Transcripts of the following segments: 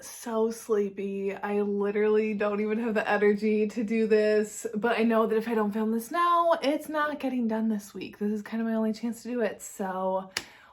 so sleepy. I literally don't even have the energy to do this, but I know that if I don't film this now, it's not getting done this week. This is kind of my only chance to do it, so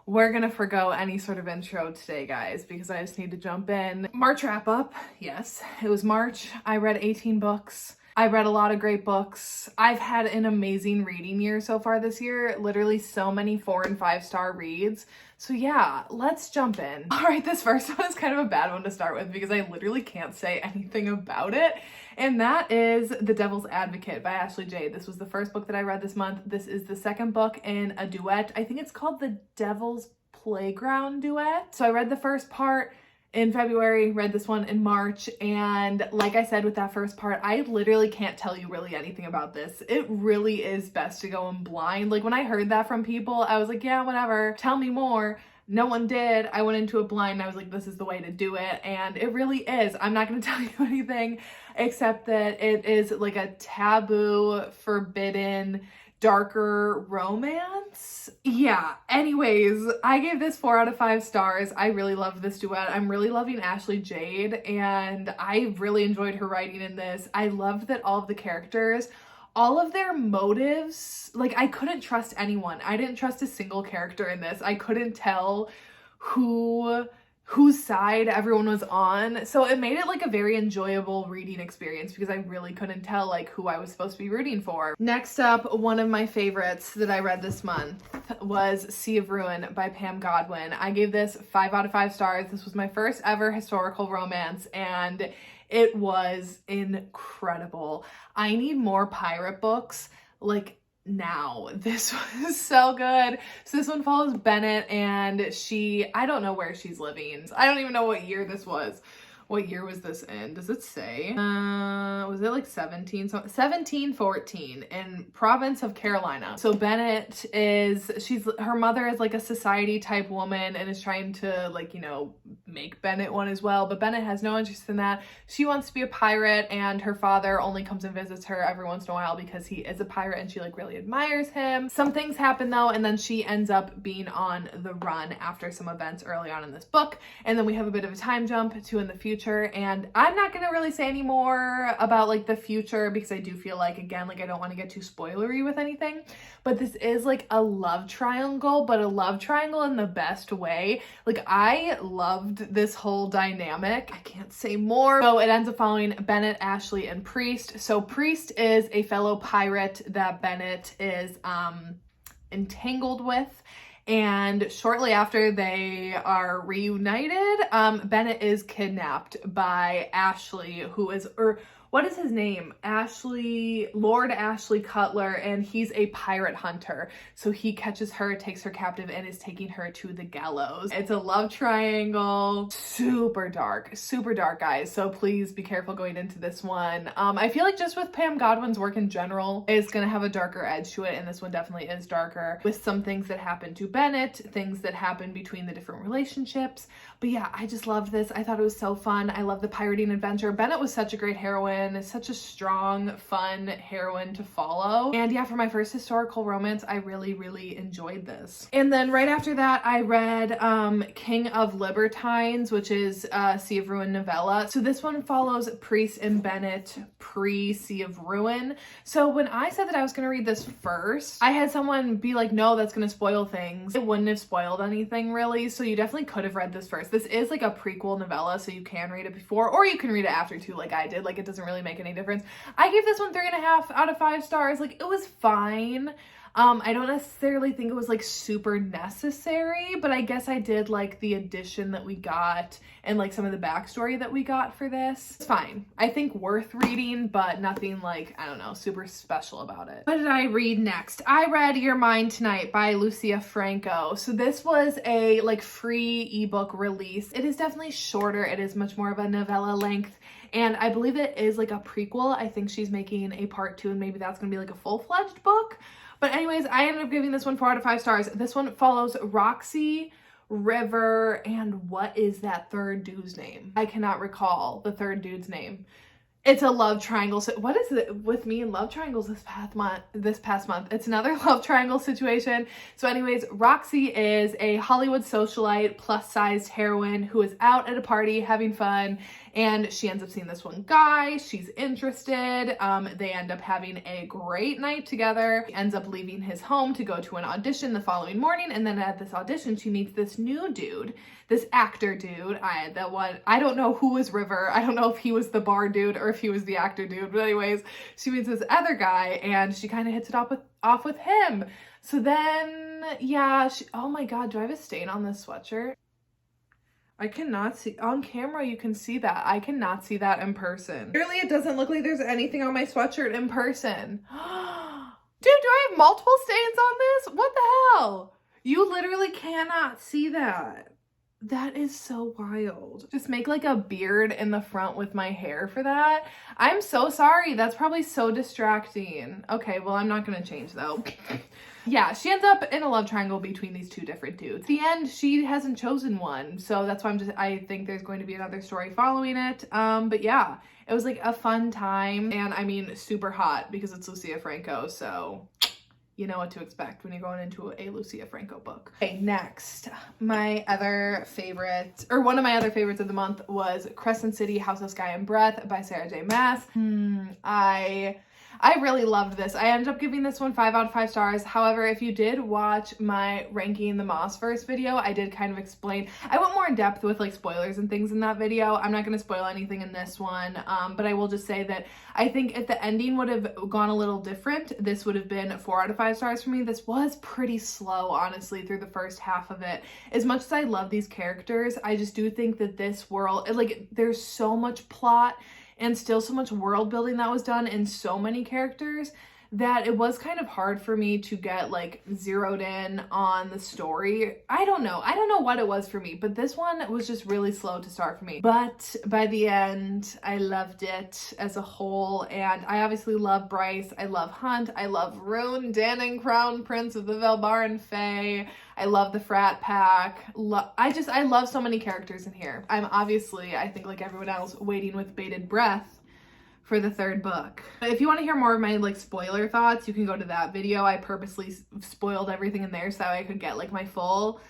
we're gonna forgo any sort of intro today, guys, because I just need to jump in. March wrap up. Yes, it was March. I read 18 books. I read a lot of great books. I've had an amazing reading year so far this year. Literally so many 4 and 5 star reads. So yeah, let's jump in. All right, this first one is kind of a bad one to start with because I literally can't say anything about it. And that is The Devil's Advocate by Ashley Jade. This was the first book that I read this month. This is the second book in a duet. I think it's called The Devil's Playground Duet. So I read the first part in February, read this one in March, and like I said with that first part, I literally can't tell you really anything about this. It really is best to go in blind. Like when I heard that from people, I was like, yeah, whatever, tell me more. No one did. I went into it blind and I was like, this is the way to do it, and it really is. I'm not going to tell you anything except that it is like a taboo, forbidden, darker romance. Yeah, anyways, I gave this 4 out of 5 stars. I really loved this duet. I'm really loving Ashley Jade, and I really enjoyed her writing in this. I loved that all of the characters, all of their motives, like I couldn't trust anyone. I didn't trust a single character in this. I couldn't tell whose side everyone was on. So it made it like a very enjoyable reading experience because I really couldn't tell like who I was supposed to be rooting for. Next up, one of my favorites that I read this month was Sea of Ruin by Pam Godwin. I gave this 5 out of 5 stars. This was my first ever historical romance and it was incredible. I need more pirate books like now. This was so good. So this one follows Bennett and I don't know where she's living. I don't even know what year this was. What year was this in? Does it say? Was it like 1714 in province of Carolina. So Bennett her mother is like a society type woman and is trying to like, you know, make Bennett one as well. But Bennett has no interest in that. She wants to be a pirate and her father only comes and visits her every once in a while because he is a pirate and she like really admires him. Some things happen though, and then she ends up being on the run after some events early on in this book. And then we have a bit of a time jump to in the future. And I'm not gonna really say any more about like the future because I do feel like, again, like I don't want to get too spoilery with anything, but this is like a love triangle, but a love triangle in the best way. Like I loved this whole dynamic. I can't say more. So it ends up following Bennett, Ashley, and Priest. So Priest is a fellow pirate that Bennett is entangled with. And shortly after they are reunited, Bennett is kidnapped by Ashley, what is his name? Lord Ashley Cutler, and he's a pirate hunter. So he catches her, takes her captive, and is taking her to the gallows. It's a love triangle. Super dark, guys. So please be careful going into this one. I feel like just with Pam Godwin's work in general, it's gonna have a darker edge to it, and this one definitely is darker with some things that happen to Bennett, things that happen between the different relationships. But yeah, I just loved this. I thought it was so fun. I love the pirating adventure. Bennett was such a great heroine, such a strong, fun heroine to follow. And yeah, for my first historical romance, I really, really enjoyed this. And then right after that, I read King of Libertines, which is a Sea of Ruin novella. So this one follows Priest and Bennett pre-Sea of Ruin. So when I said that I was going to read this first, I had someone be like, no, that's going to spoil things. It wouldn't have spoiled anything really. So you definitely could have read this first. This is like a prequel novella, so you can read it before or you can read it after too, like I did. Like it doesn't really make any difference. I gave this one 3.5 out of 5 stars. Like it was fine. I don't necessarily think it was like super necessary, but I guess I did like the addition that we got and like some of the backstory that we got for this. It's fine. I think worth reading, but nothing like, I don't know, super special about it. What did I read next? I read You're Mine Tonight by Lucia Franco. So this was a like free ebook release. It is definitely shorter. It is much more of a novella length. And I believe it is like a prequel. I think she's making a part 2 and maybe that's gonna be like a full-fledged book. But anyways, I ended up giving this one 4 out of 5 stars. This one follows Roxy, River, and what is that third dude's name? I cannot recall the third dude's name. It's a love triangle. So what is it with me and love triangles this past month? It's another love triangle situation. So anyways, Roxy is a Hollywood socialite, plus-sized heroine who is out at a party having fun, and she ends up seeing this one guy. She's interested. They end up having a great night together. She ends up leaving his home to go to an audition the following morning, and then at this audition, she meets this new dude, this actor dude. I don't know who was River. I don't know if he was the bar dude or if he was the actor dude. But anyways, she meets this other guy and she kind of hits it off with him. So then, yeah, oh my God, do I have a stain on this sweatshirt? I cannot see, on camera you can see that. I cannot see that in person. Clearly it doesn't look like there's anything on my sweatshirt in person. Dude, do I have multiple stains on this? What the hell? You literally cannot see that. That is so wild. Just make like a beard in the front with my hair for that. I'm so sorry. That's probably so distracting. Okay, well, I'm not gonna change though. Yeah, she ends up in a love triangle between these two different dudes. At the end, she hasn't chosen one. So that's why I think there's going to be another story following it. But yeah, it was like a fun time. And I mean, super hot because it's Lucia Franco. So you know what to expect when you're going into a Lucia Franco book. Okay, next, my other favorite, or one of my other favorites of the month was Crescent City, House of Sky and Breath by Sarah J. Maas. I really loved this. I ended up giving this one 5 out of 5 stars. However, if you did watch my ranking the Mossverse video, I did kind of explain. I went more in depth with like spoilers and things in that video. I'm not going to spoil anything in this one, but I will just say that I think if the ending would have gone a little different, this would have been 4 out of 5 stars for me. This was pretty slow, honestly, through the first half of it. As much as I love these characters, I just do think that this world, like, there's so much plot and still so much world building that was done in so many characters that it was kind of hard for me to get like zeroed in on the story. I don't know what it was for me, but this one was just really slow to start for me. But by the end, I loved it as a whole, and I obviously love Bryce, I love Hunt, I love Rune, Danning, Crown Prince of the Velbaran Fae. I love the frat pack. I love so many characters in here. I'm obviously, I think like everyone else, waiting with bated breath for the 3rd book. If you want to hear more of my like spoiler thoughts, you can go to that video. I purposely spoiled everything in there so that I could get like my full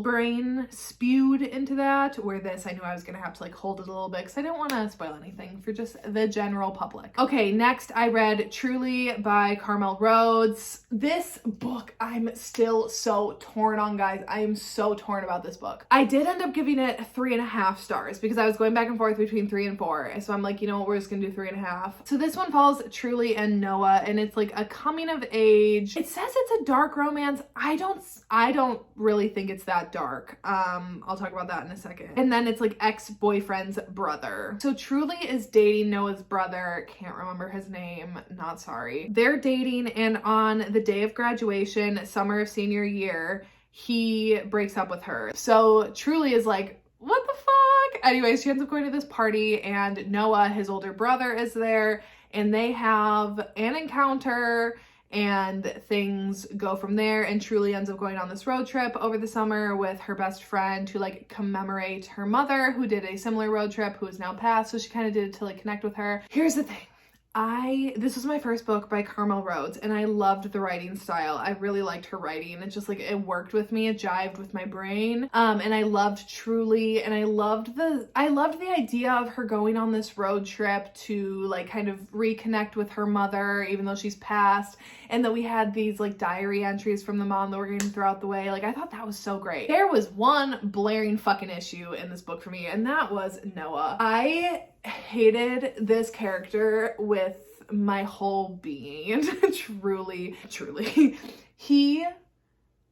brain spewed into that, where this I knew I was gonna have to like hold it a little bit because I didn't want to spoil anything for just the general public. Okay, next I read Truly by Carmel Rhodes. This book I'm still so torn on, guys. I am so torn about this book. I did end up giving it 3.5 stars because I was going back and forth between 3 and 4. So I'm like, you know what, we're just gonna do 3.5. So this one follows Truly and Noah, and it's like a coming of age. It says it's a dark romance. I don't really think it's that dark. I'll talk about that in a second. And then it's like ex-boyfriend's brother. So Truly is dating Noah's brother. Can't remember his name. Not sorry. They're dating, and on the day of graduation, summer of senior year, he breaks up with her. So Truly is like, what the fuck? Anyways, she ends up going to this party, and Noah, his older brother, is there, and they have an encounter, and things go from there. And Truly ends up going on this road trip over the summer with her best friend to like commemorate her mother, who did a similar road trip, who is now passed. So she kind of did it to like connect with her. Here's the thing. This was my first book by Carmel Rhodes, and I loved the writing style. I really liked her writing. It just like, it worked with me. It jived with my brain. And I loved Truly, and I loved the idea of her going on this road trip to like kind of reconnect with her mother, even though she's passed, and that we had these like diary entries from the mom that were getting throughout the way. Like, I thought that was so great. There was one blaring fucking issue in this book for me, and that was Noah. I hated this character with my whole being. Truly. He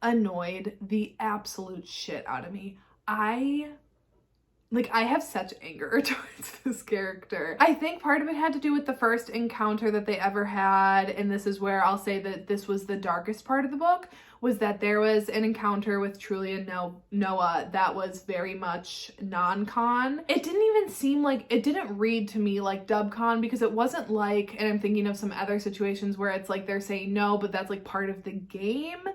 annoyed the absolute shit out of me. I have such anger towards this character. I think part of it had to do with the first encounter that they ever had, and this is where I'll say that this was the darkest part of the book, was that there was an encounter with Truly and Noah that was very much non-con. It didn't even seem like, it didn't read to me like dub-con, because it wasn't like, and I'm thinking of some other situations where it's like they're saying no, but that's like part of the game.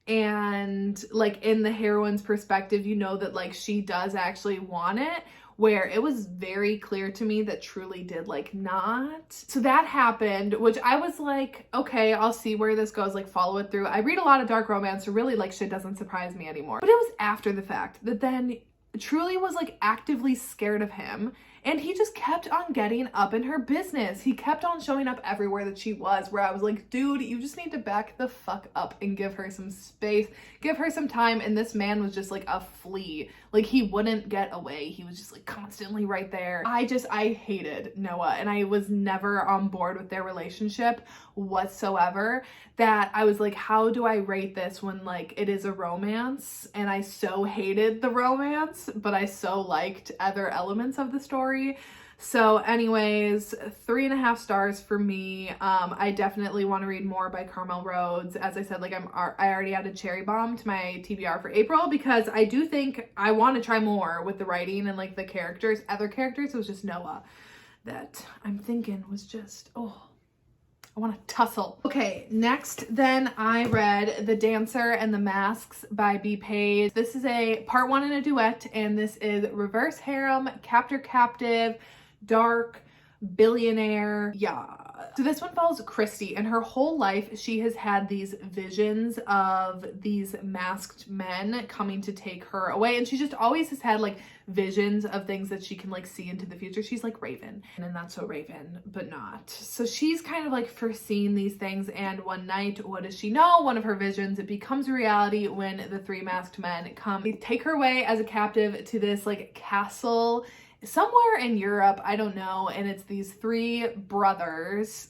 And like in the heroine's perspective, you know that like she does actually want it. where it was very clear to me that Truly did like not. So that happened, which I was like, okay, I'll see where this goes, like follow it through. I read a lot of dark romance, so really like shit doesn't surprise me anymore. But it was after the fact that then Truly was like actively scared of him, and he just kept on getting up in her business. He kept on showing up everywhere that she was, where I was like, dude, you just need to back the fuck up and give her some space, give her some time. And this man was just like a flea. Like, he wouldn't get away. He was just like constantly right there. I hated Noah, and I was never on board with their relationship whatsoever. That I was like, how do I rate this when like it is a romance? And I so hated the romance, but I so liked other elements of the story. So anyways, 3.5 stars for me. I definitely want to read more by Carmel Rhodes. As I said, like I already added Cherry Bomb to my TBR for April, because I do think I want to try more with the writing and like the characters, other characters. It was just Noah that I'm thinking was just, oh, I want to tussle. Okay, next then I read The Dancer and the Masks by B. Page. This is a part 1 in a duet, and this is reverse harem, captor captive, dark, billionaire. Yeah. So this one follows Christy, and her whole life she has had these visions of these masked men coming to take her away, and she just always has had like visions of things that she can like see into the future. She's like Raven, and not so Raven, but not. So she's kind of like foreseeing these things, and one night, what does she know? One of her visions, it becomes reality when the 3 masked men come. They take her away as a captive to this like castle somewhere in Europe, I don't know, and it's these 3 brothers,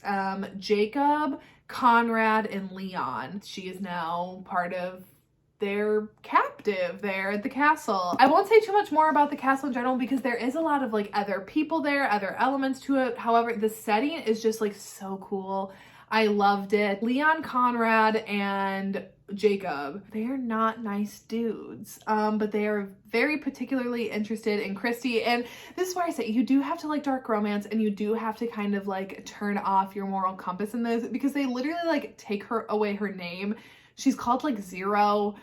Jacob, Conrad, and Leon. She is now part of their captive there at the castle. I won't say too much more about the castle in general, because there is a lot of like other people there, other elements to it. However, the setting is just like so cool. I loved it. Leon, Conrad, and Jacob, they are not nice dudes, but they are very particularly interested in Christy. And this is where I say you do have to like dark romance, and you do have to kind of like turn off your moral compass in this, because they literally like take her away her name. She's called like Zero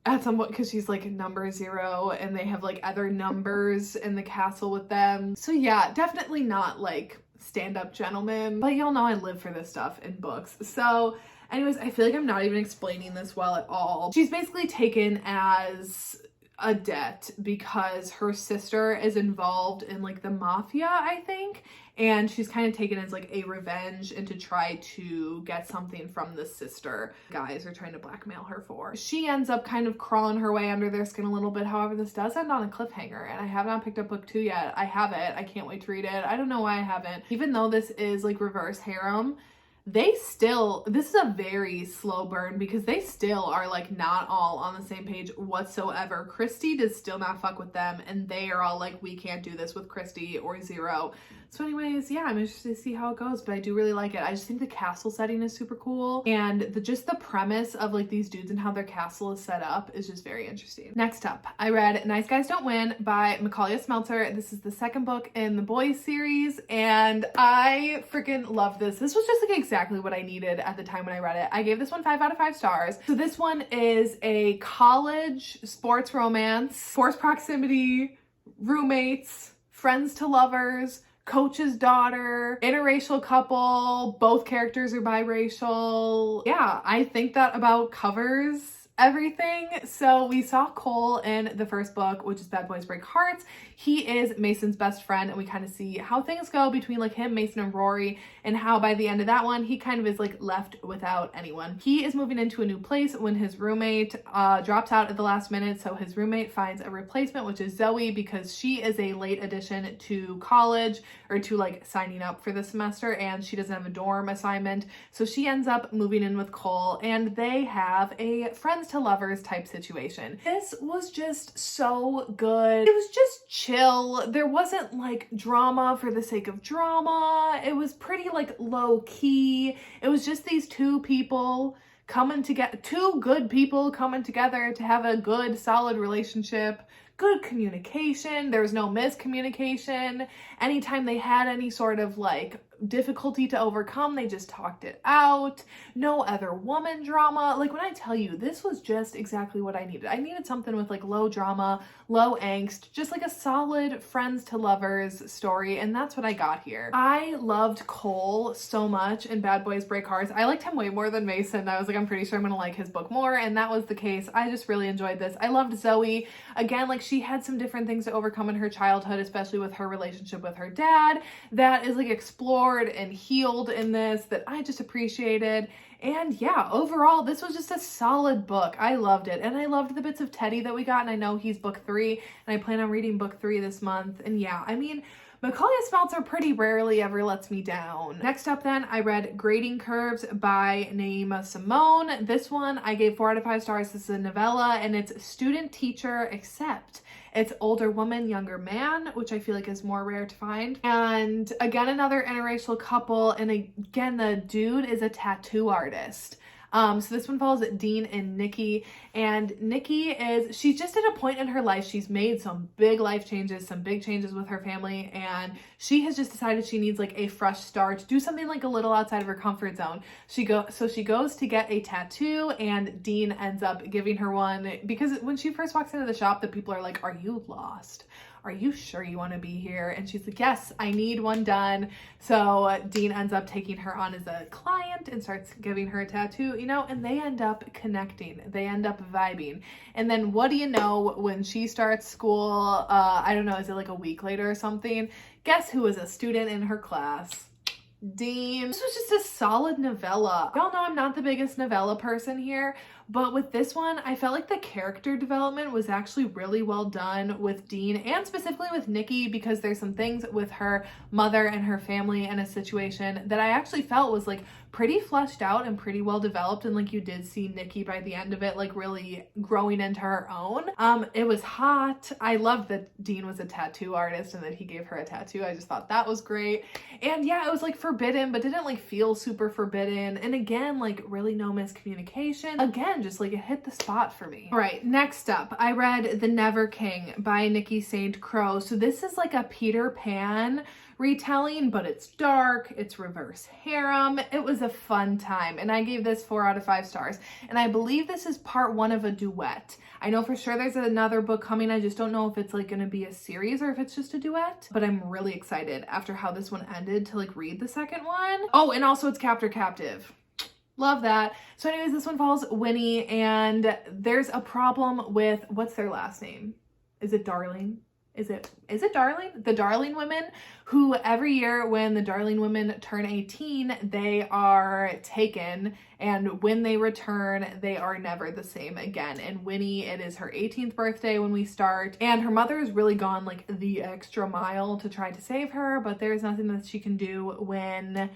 at some point because she's like number 0, and they have like other numbers in the castle with them. So yeah, definitely not like stand-up gentlemen, but y'all know I live for this stuff in books. So anyways, I feel like I'm not even explaining this well at all. She's basically taken as a debt because her sister is involved in like the mafia, I think, and she's kind of taken as like a revenge and to try to get something from the sister guys are trying to blackmail her for. She ends up kind of crawling her way under their skin a little bit. However, this does end on a cliffhanger, and I have not picked up book 2 yet. I have it. I can't wait to read it. I don't know why I haven't. Even though this is like reverse harem, this is a very slow burn, because they still are like not all on the same page whatsoever. Christy does still not fuck with them, and they are all like, we can't do this with Christy or Zero. So anyways, yeah, I'm interested to see how it goes, but I do really like it. I just think the castle setting is super cool, and just the premise of like these dudes and how their castle is set up is just very interesting. Next up, I read Nice Guys Don't Win by Macaulay Smelter. This is the 2nd book in the boys series, and I freaking love this. This was just like exactly what I needed at the time when I read it. I gave this one 5 out of 5 stars. So this one is a college sports romance, forced proximity, roommates, friends to lovers, coach's daughter, interracial couple, both characters are biracial. Yeah, I think that about covers everything. So we saw Cole in the first book, which is Bad Boys Break Hearts. He is Mason's best friend, and we kind of see how things go between like him, Mason, and Rory, and how by the end of that one, he kind of is like left without anyone. He is moving into a new place when his roommate drops out at the last minute. So his roommate finds a replacement, which is Zoe, because she is a late addition to college, or to like signing up for the semester, and she doesn't have a dorm assignment. So she ends up moving in with Cole, and they have a friends to lovers type situation. This was just so good. It was just chill. There wasn't like drama for the sake of drama. It was pretty like low key. It was just these 2 people coming together, 2 good people coming together to have a good solid relationship. Good communication. There was no miscommunication. Anytime they had any sort of like difficulty to overcome. They just talked it out. No other woman drama. Like, when I tell you, this was just exactly what I needed. I needed something with like low drama, low angst, just like a solid friends to lovers story, and that's what I got here. I loved Cole so much in Bad Boys Break Hearts. I liked him way more than Mason. I was like, I'm pretty sure I'm gonna like his book more, and that was the case. I just really enjoyed this. I loved Zoe. Again, like, she had some different things to overcome in her childhood, especially with her relationship with her dad, that is like explored and healed in this, that I just appreciated. And yeah, overall, this was just a solid book. I loved it. And I loved the bits of Teddy that we got. And I know he's book 3, and I plan on reading book 3 this month. And yeah, I mean, Macaulay Smeltzer pretty rarely ever lets me down. Next up then, I read Grading Curves by Naima Simone. This one I gave 4 out of 5 stars. This is a novella, and it's student teacher, except it's older woman, younger man, which I feel like is more rare to find. And again, another interracial couple. And again, the dude is a tattoo artist. So this one follows Dean and Nikki, and Nikki she's just at a point in her life. She's made some big life changes, some big changes with her family, and she has just decided she needs like a fresh start, do something like a little outside of her comfort zone. She goes to get a tattoo, and Dean ends up giving her one, because when she first walks into the shop, the people are like, "Are you lost? Are you sure you want to be here?" And she's like, "Yes, I need one done." So Dean ends up taking her on as a client and starts giving her a tattoo, and they end up connecting. They end up vibing. And then what do you know, when she starts school, I don't know, is it like a week later or something? Guess who was a student in her class? Dean. This was just a solid novella. Y'all know I'm not the biggest novella person here, but with this one, I felt like the character development was actually really well done with Dean, and specifically with Nikki, because there's some things with her mother and her family and a situation that I actually felt was like pretty fleshed out and pretty well developed. And like, you did see Nikki by the end of it, like really growing into her own. It was hot. I loved that Dean was a tattoo artist and that he gave her a tattoo. I just thought that was great. And yeah, it was like forbidden, but didn't like feel super forbidden. And again, like really no miscommunication. Again, just like it hit the spot for me. All right, next up, I read The Never King by Nikki St. Crow. So this is like a Peter Pan retelling, but it's dark, it's reverse harem. It was a fun time, and I gave this 4 out of 5 stars. And I believe this is part 1 of a duet. I know for sure there's another book coming. I just don't know if it's like going to be a series or if it's just a duet, but I'm really excited after how this one ended to like read the second one. Oh, and also it's Captor Captive. Love that. So anyways, this one follows Winnie, and there's a problem with, what's their last name? Is it Darling? Is it Darling? The Darling women, who every year when the Darling women turn 18, they are taken, and when they return, they are never the same again. And Winnie, it is her 18th birthday when we start, and her mother has really gone like the extra mile to try to save her, but there's nothing that she can do when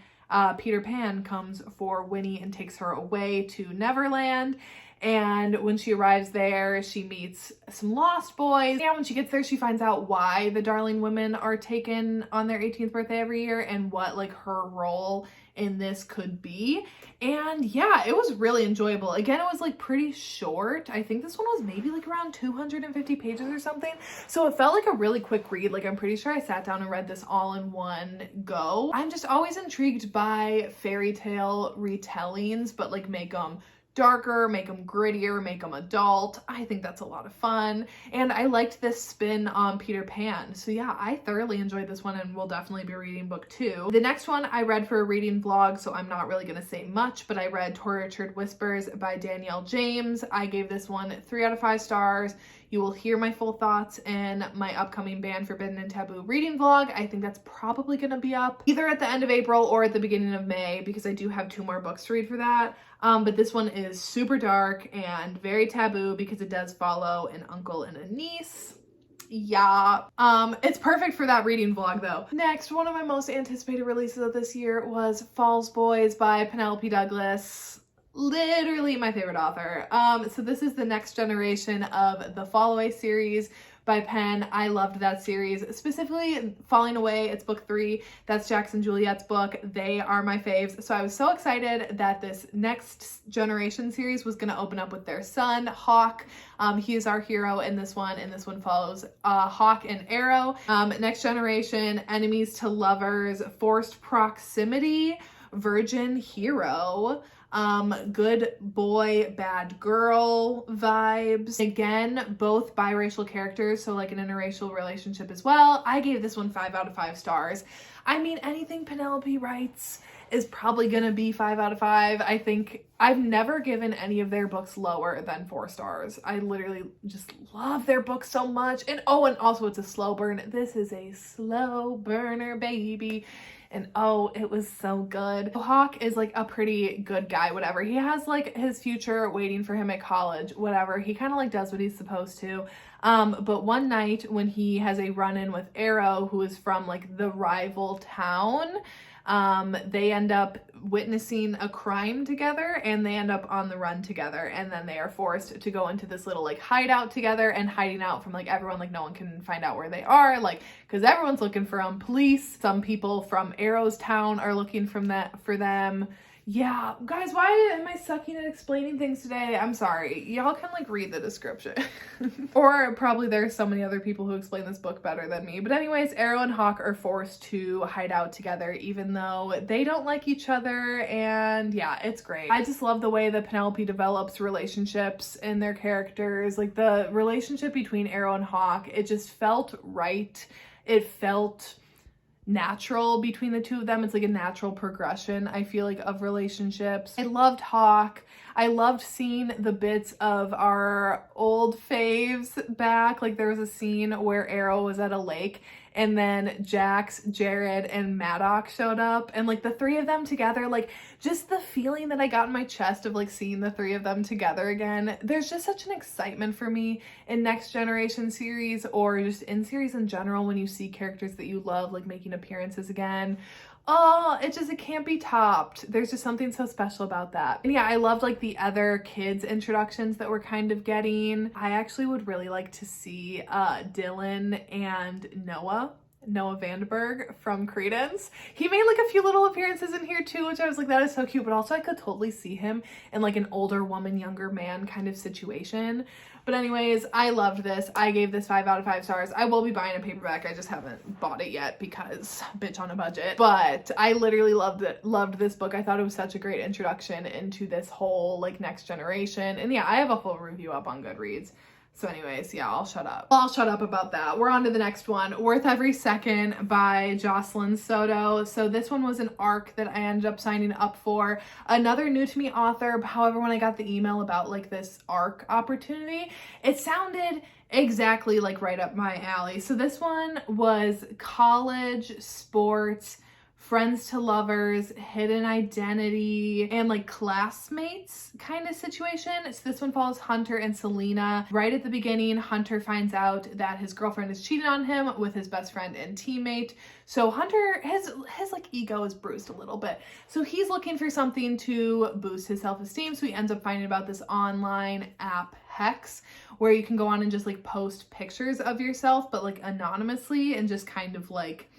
Peter Pan comes for Winnie and takes her away to Neverland. And when she arrives there, she meets some lost boys. And when she gets there, she finds out why the Darling women are taken on their 18th birthday every year, and what like her role in this could be. And yeah, it was really enjoyable. Again, it was like pretty short. I think this one was maybe like around 250 pages or something. So it felt like a really quick read. Like, I'm pretty sure I sat down and read this all in one go. I'm just always intrigued by fairy tale retellings, but like make them darker, make them grittier, make them adult. I think that's a lot of fun. And I liked this spin on Peter Pan. So yeah, I thoroughly enjoyed this one, and will definitely be reading book 2. The next one I read for a reading vlog, so I'm not really going to say much, but I read Tortured Whispers by Danielle James. I gave this one 3 out of 5 stars. You will hear my full thoughts in my upcoming Banned, Forbidden, and Taboo reading vlog. I think that's probably going to be up either at the end of April or at the beginning of May, because I do have 2 more books to read for that. But this one is super dark and very taboo because it does follow an uncle and a niece. Yeah. It's perfect for that reading vlog though. Next, one of my most anticipated releases of this year was Falls Boys by Penelope Douglas. Literally my favorite author. So this is the next generation of the Fall Away series by Penn. I loved that series, specifically Falling Away. It's book 3. That's Jax and Juliet's book. They are my faves. So I was so excited that this next generation series was going to open up with their son, Hawk. He is our hero in this one, and this one follows Hawk and Arrow. Next generation, enemies to lovers, forced proximity, virgin hero, good boy, bad girl vibes. Again, both biracial characters, so like an interracial relationship as well. I gave this one 5 out of 5 stars. I mean, anything Penelope writes is probably gonna be 5 out of 5. I think I've never given any of their books lower than 4 stars. I literally just love their books so much. And oh, and also it's a slow burn. This is a slow burner, baby. And oh, it was so good. Hawk is like a pretty good guy, whatever. He has like his future waiting for him at college, whatever. He kind of like does what he's supposed to. But one night when he has a run-in with Arrow, who is from like the rival town, they end up witnessing a crime together, and they end up on the run together, and then they are forced to go into this little like hideout together, and hiding out from like everyone, like no one can find out where they are, like because everyone's looking for them. Police, some people from Arrow's town are looking for them. Yeah, guys, why am I sucking at explaining things today? I'm sorry. Y'all can like read the description. Or probably there's so many other people who explain this book better than me. But anyways, Arrow and Hawk are forced to hide out together even though they don't like each other. And yeah, it's great. I just love the way that Penelope develops relationships in their characters. Like the relationship between Arrow and Hawk, it just felt right. It felt natural between the two of them. It's like a natural progression, I feel like, of relationships. I loved Hawk. I loved seeing the bits of our old faves back. Like there was a scene where Arrow was at a lake, and then Jax, Jared, and Maddox showed up, and like the 3 of them together, like just the feeling that I got in my chest of like seeing the 3 of them together again. There's just such an excitement for me in next generation series, or just in series in general, when you see characters that you love like making appearances again. Oh, it can't be topped. There's just something so special about that. And yeah, I loved like the other kids introductions that we're kind of getting. I actually would really like to see Dylan and Noah Vandenberg from Credence. He made like a few little appearances in here too, which I was like, that is so cute. But also I could totally see him in like an older woman, younger man kind of situation. But anyways, I loved this. I gave this 5 out of 5 stars. I will be buying a paperback. I just haven't bought it yet because bitch on a budget. But I literally loved this book. I thought it was such a great introduction into this whole like next generation. And yeah, I have a full review up on Goodreads. So anyways, yeah, I'll shut up. I'll shut up about that. We're on to the next one. Worth Every Second by Jocelyn Soto. So this one was an arc that I ended up signing up for. Another new to me author. However, when I got the email about like this arc opportunity, it sounded exactly like right up my alley. So this one was college, sports, friends to lovers, hidden identity, and like classmates kind of situation. So this one follows Hunter and Selena. Right at the beginning, Hunter finds out that his girlfriend is cheating on him with his best friend and teammate. So Hunter, his like ego is bruised a little bit. So he's looking for something to boost his self-esteem. So he ends up finding about this online app, Hex, where you can go on and just like post pictures of yourself, but like anonymously, and just kind of like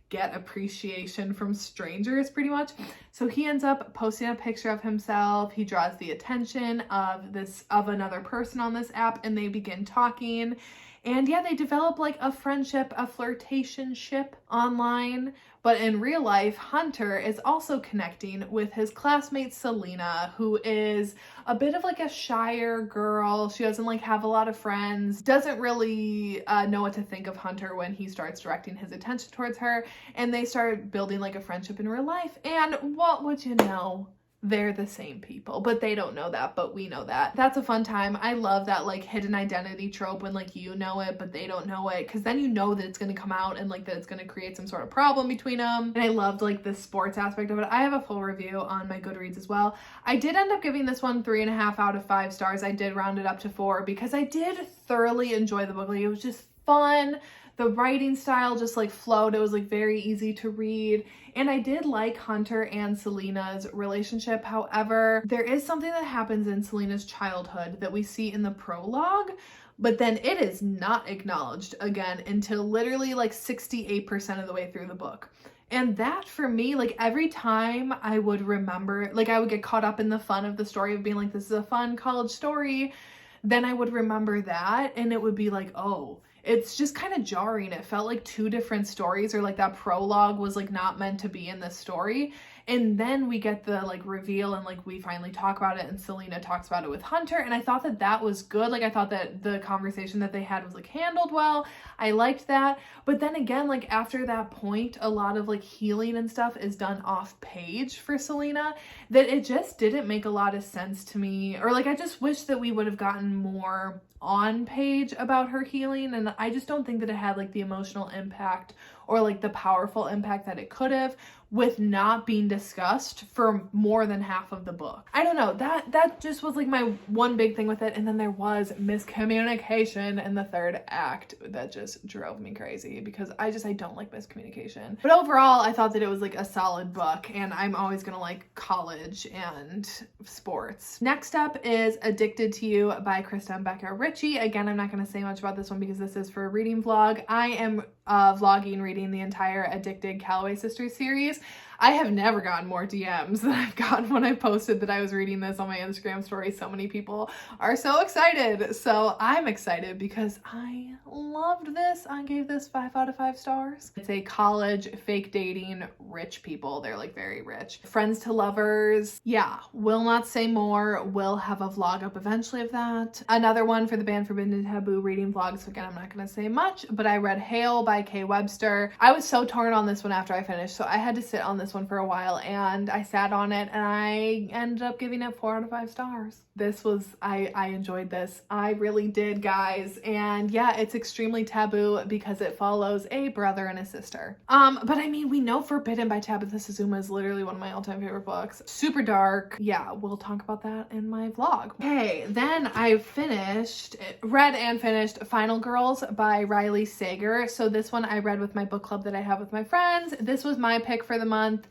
get appreciation from strangers pretty much. So he ends up posting a picture of himself. He draws the attention of another person on this app, and they begin talking. And yeah, they develop like a friendship, a flirtationship online. But in real life, Hunter is also connecting with his classmate Selena, who is a bit of like a shyer girl. She doesn't like have a lot of friends, doesn't really know what to think of Hunter when he starts directing his attention towards her. And they start building like a friendship in real life. And what would you know? They're the same people, but they don't know that, but we know that. That's a fun time. I love that like hidden identity trope when like you know it, but they don't know it, because then you know that it's going to come out and like that it's going to create some sort of problem between them. And I loved like the sports aspect of it. I have a full review on my Goodreads as well. I did end up giving this one 3.5 out of 5 stars. I did round it up to 4 because I did thoroughly enjoy the book. Like it was just fun. The writing style just like flowed. It was like very easy to read. And I did like Hunter and Selena's relationship. However, there is something that happens in Selena's childhood that we see in the prologue, but then it is not acknowledged again until literally like 68% of the way through the book. And that for me, like every time I would remember, like I would get caught up in the fun of the story of being like, this is a fun college story. Then I would remember that and it would be like, oh, it's just kind of jarring. It felt like two different stories, or like that prologue was like not meant to be in the story. And then we get the like reveal and like we finally talk about it and Selena talks about it with Hunter. And I thought that that was good. Like I thought that the conversation that they had was like handled well. I liked that. But then again, like after that point, a lot of like healing and stuff is done off page for Selena, that it just didn't make a lot of sense to me. Or like I just wish that we would have gotten more on page about her healing, and I just don't think that it had like the emotional impact or like the powerful impact that it could have, with not being discussed for more than half of the book. I don't know, that just was like my one big thing with it. And then there was miscommunication in the third act that just drove me crazy, because I don't like miscommunication. But overall, I thought that it was like a solid book, and I'm always gonna like college and sports. Next up is Addicted to You by Krista Becca Ritchie. Again, I'm not gonna say much about this one because this is for a reading vlog. I am vlogging reading the entire Addicted Calloway Sisters series. I have never gotten more DMs than I've gotten when I posted that I was reading this on my Instagram story. So many people are so excited. So I'm excited because I loved this. I gave this 5 out of 5 stars. It's a college fake dating rich people. They're like very rich. Friends to lovers. Yeah, will not say more. Will have a vlog up eventually of that. Another one for the Banned Forbidden Taboo reading vlog. So again, I'm not going to say much, but I read Hale by Kay Webster. I was so torn on this one after I finished. So I had to sit on this one for a while, and I sat on it and I ended up giving it 4 out of 5 stars. This was, I enjoyed this. I really did, guys. And yeah, it's extremely taboo because it follows a brother and a sister. But I mean, we know Forbidden by Tabitha Suzuma is literally one of my all-time favorite books. Super dark. Yeah, we'll talk about that in my vlog. Okay, then I read and finished Final Girls by Riley Sager. So this one I read with my book club that I have with my friends. This was my pick for the month.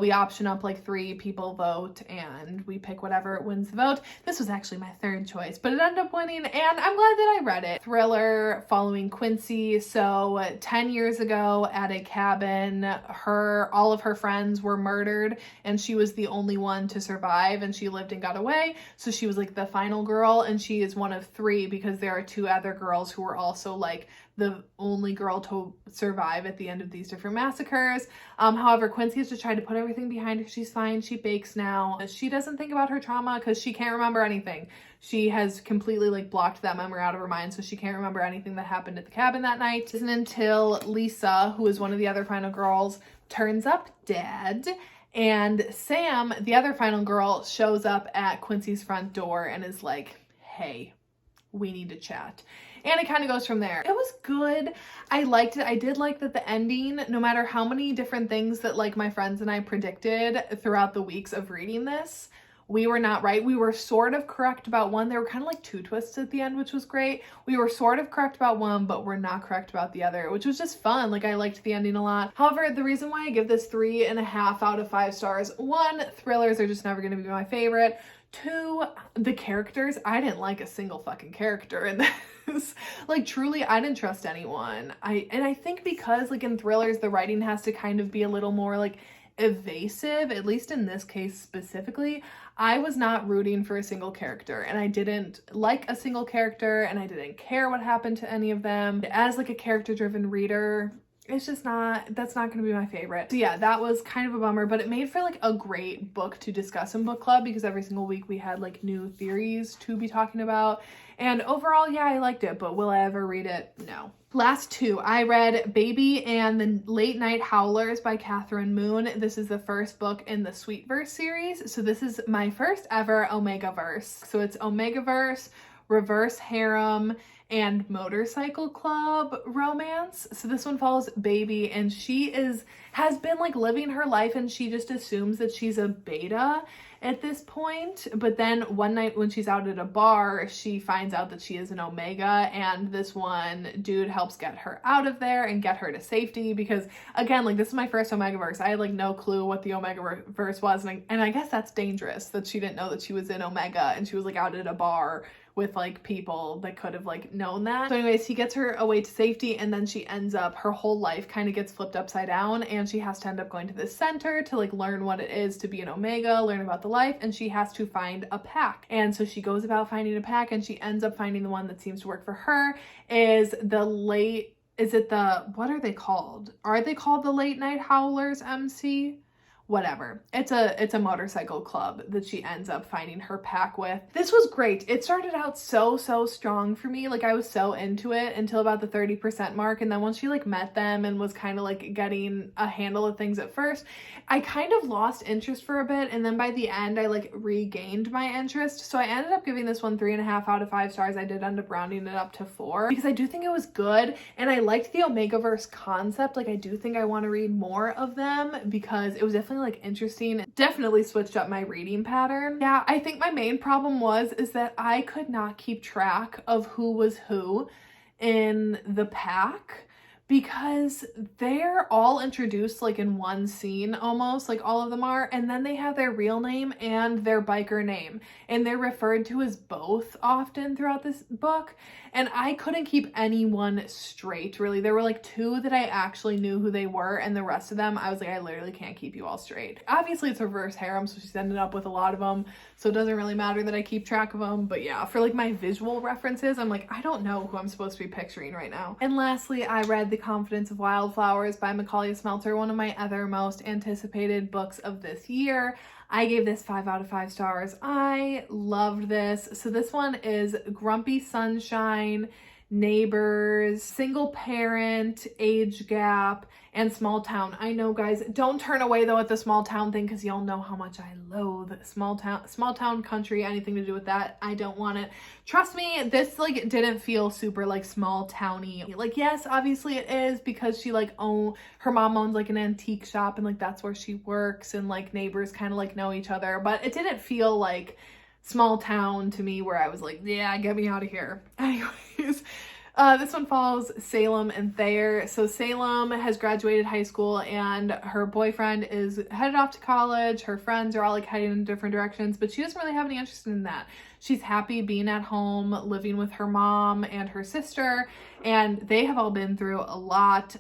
We option up like 3 people vote and we pick whatever wins the vote. This was actually my third choice, but it ended up winning, and I'm glad that I read it. Thriller following Quincy. So 10 years ago at a cabin, all of her friends were murdered and she was the only one to survive, and she lived and got away. So she was like the final girl, and she is one of 3 because there are 2 other girls who were also like the only girl to survive at the end of these different massacres. However, Quincy has just tried to put everything behind her. She's fine. She bakes now. She doesn't think about her trauma because she can't remember anything. She has completely like blocked that memory out of her mind, so she can't remember anything that happened at the cabin that night. It isn't until Lisa, who is one of the other final girls, turns up dead, and Sam, the other final girl, shows up at Quincy's front door and is like, hey, we need to chat. And it kind of goes from there. It was good. I liked it. I did like that the ending, no matter how many different things that like my friends and I predicted throughout the weeks of reading this, we were not right. We were sort of correct about one. There were kind of like 2 twists at the end, which was great. We were sort of correct about one, but we're not correct about the other, which was just fun. Like I liked the ending a lot. However, the reason why I give this 3.5 out of 5 stars, 1, thrillers are just never going to be my favorite. 2, the characters, I didn't like a single fucking character in this. Like truly, I didn't trust anyone. I think because like in thrillers, the writing has to kind of be a little more like evasive, at least in this case specifically. I was not rooting for a single character, and I didn't like a single character, and I didn't care what happened to any of them. As like a character-driven reader, it's just that's not gonna be my favorite. So yeah, that was kind of a bummer, but it made for like a great book to discuss in book club because every single week we had like new theories to be talking about. And overall, yeah, I liked it, but will I ever read it? No. Last 2, I read Baby and the Late Night Howlers by Catherine Moon. This is the first book in the Sweetverse series. So this is my first ever Omegaverse. So it's Omegaverse, Reverse Harem, and Motorcycle Club romance. So this one follows Baby, and she has been like living her life, and she just assumes that she's a beta at this point. But then one night when she's out at a bar, she finds out that she is an Omega, and this one dude helps get her out of there and get her to safety because, again, like this is my first Omegaverse. I had like no clue what the Omegaverse was, and I guess that's dangerous that she didn't know that she was in Omega and she was like out at a bar with like people that could have like known that. So anyways, he gets her away to safety, and then she ends up, her whole life kind of gets flipped upside down, and she has to end up going to this center to like learn what it is to be an Omega, learn about the life, and she has to find a pack. And so she goes about finding a pack, and she ends up finding the one that seems to work for her. Is it the, what are they called? Are they called the Late Night Howlers MC? Whatever. It's a motorcycle club that she ends up finding her pack with. This was great. It started out so strong for me. Like I was so into it until about the 30% mark. And then once she like met them and was kind of like getting a handle of things at first, I kind of lost interest for a bit. And then by the end, I like regained my interest. So I ended up giving this one 3.5 out of 5 stars. I did end up rounding it up to 4 because I do think it was good. And I liked the Omegaverse concept. Like I do think I want to read more of them because it was definitely like interesting. Definitely switched up my reading pattern. Yeah, I think my main problem is that I could not keep track of who was who in the pack, because they're all introduced like in one scene almost, like all of them are, and then they have their real name and their biker name, and they're referred to as both often throughout this book, and I couldn't keep anyone straight, really. There were like 2 that I actually knew who they were, and the rest of them I was like, I literally can't keep you all straight. Obviously it's reverse harem, so she's ended up with a lot of them, so it doesn't really matter that I keep track of them, but yeah, for like my visual references, I'm like, I don't know who I'm supposed to be picturing right now. And lastly, I read The Confidence of Wildflowers by Macaulay Smelter, one of my other most anticipated books of this year. I gave this 5 out of 5 stars. I loved this. So this one is Grumpy Sunshine, Neighbors, Single Parent, Age Gap, and Small Town. I know, guys, don't turn away though at the small town thing, because y'all know how much I loathe small town country, anything to do with that. I don't want it. Trust me, this like didn't feel super like small towny. Like, yes, obviously it is, because she like her mom owns like an antique shop, and like that's where she works, and like neighbors kind of like know each other, but it didn't feel like small town to me where I was like, yeah, get me out of here. Anyways, this one follows Salem and Thayer. So Salem has graduated high school, and her boyfriend is headed off to college. Her friends are all like heading in different directions, but she doesn't really have any interest in that. She's happy being at home, living with her mom and her sister, and they have all been through a lot.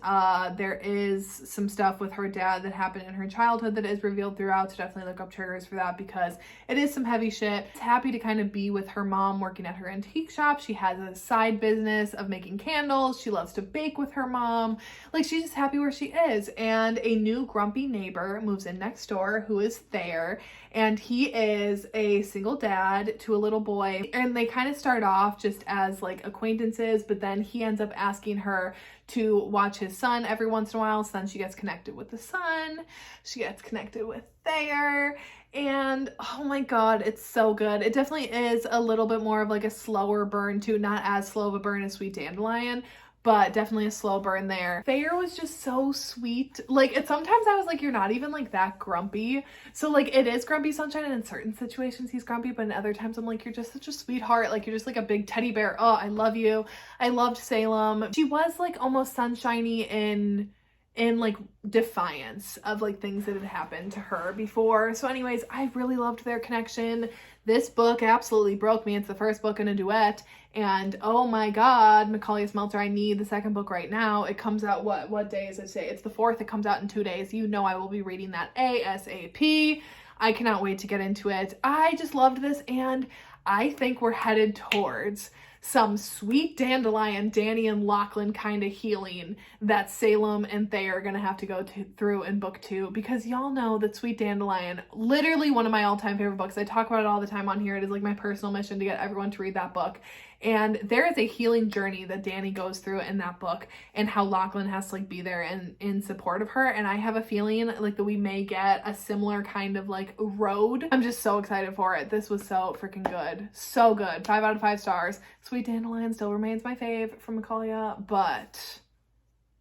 There is some stuff with her dad that happened in her childhood that is revealed throughout, so definitely look up triggers for that, because it is some heavy shit. She's happy to kind of be with her mom working at her antique shop. She has a side business of making candles. She loves to bake with her mom. Like, she's just happy where she is. And a new grumpy neighbor moves in next door, who is Thayer, and he is a single dad to a little boy, and they kind of start off just as like acquaintances, but then he ends up asking her to watch his son every once in a while. So then she gets connected with the son, she gets connected with Thayer, and oh my god, it's so good. It definitely is a little bit more of like a slower burn too, not as slow of a burn as Sweet Dandelion, but definitely a slow burn there. Thayer was just so sweet. Like, sometimes I was like, you're not even like that grumpy. So like, it is Grumpy Sunshine, and in certain situations he's grumpy, but in other times I'm like, you're just such a sweetheart. Like, you're just like a big teddy bear. Oh, I love you. I loved Salem. She was like almost sunshiny in like defiance of like things that had happened to her before. So anyways, I really loved their connection. This book absolutely broke me. It's the first book in a duet, and oh my god, Macaulay Smelter, I need the second book right now. It comes out, what day is it today? It's the 4th. It comes out in 2 days. You know I will be reading that ASAP. I cannot wait to get into it. I just loved this, and I think we're headed towards some Sweet Dandelion, Danny and Lachlan kind of healing that Salem and Thayer are going to have to go through in book 2, because y'all know that Sweet Dandelion, literally one of my all-time favorite books. I talk about it all the time on here. It is like my personal mission to get everyone to read that book. And there is a healing journey that Danny goes through in that book, and how Lachlan has to like be there and in support of her. And I have a feeling like that we may get a similar kind of like road. I'm just so excited for it. This was so freaking good. So good. 5 out of 5 stars. Sweet Dandelion still remains my fave from Macaulay, but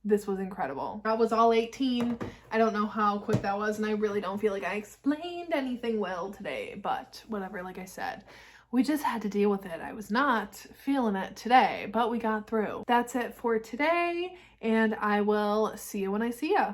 this was incredible. That was all 18. I don't know how quick that was, and I really don't feel like I explained anything well today, but whatever, like I said, we just had to deal with it. I was not feeling it today, but we got through. That's it for today, and I will see you when I see ya.